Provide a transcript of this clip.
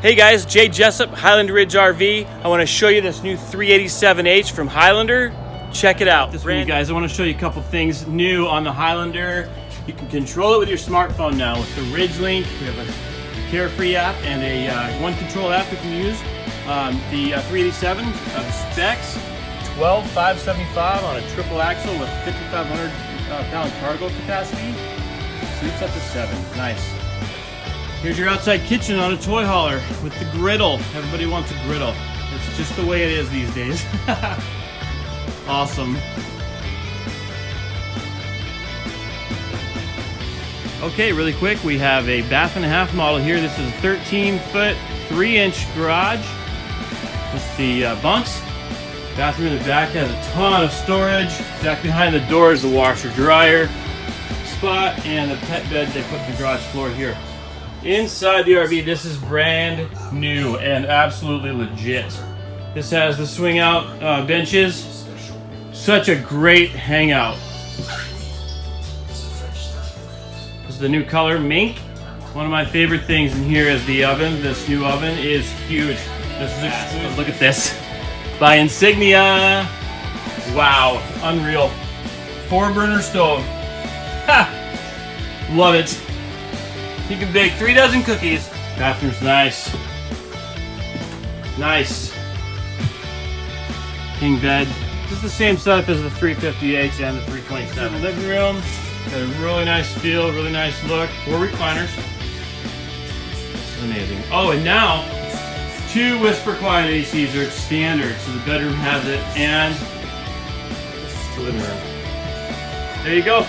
Hey guys, Jay Jessup, Highland Ridge RV. I want to show you this new 387H from Highlander. Check it out. This one, you guys, I want to show you a couple things new on the Highlander. You can control it with your smartphone now with the Ridge Link. We have a Carefree app and a one control app you can use. The 387 specs, 12,575 on a triple axle with 5,500 pound cargo capacity. Sleeps up to 7. Nice. Here's your outside kitchen on a Toyhauler with the griddle. Everybody wants a griddle. It's just the way it is these days. Awesome. Okay, really quick, we have a bath and a half model here. This is a 13-foot, 3-inch garage with the bunks. Bathroom in the back has a ton of storage. Back behind the door is the washer dryer spot and the pet bed they put in the garage floor here. Inside the RV, this is brand new and absolutely legit. This has the swing out benches. Such a great hangout. This is the new color, mink. One of my favorite things in here is the oven. This new oven is huge. This is exclusive. Look at this. By Insignia. Wow, unreal. 4-burner stove. Ha! Love it. You can bake 3 dozen cookies. Bathroom's nice. Nice. King bed. This is the same setup as the 350H and the 327. Living room. Got a really nice feel, really nice look. 4 recliners. This is amazing. Oh, and now 2 Whisper Quiet ACs are standard. So the bedroom has it and the living room. There you go.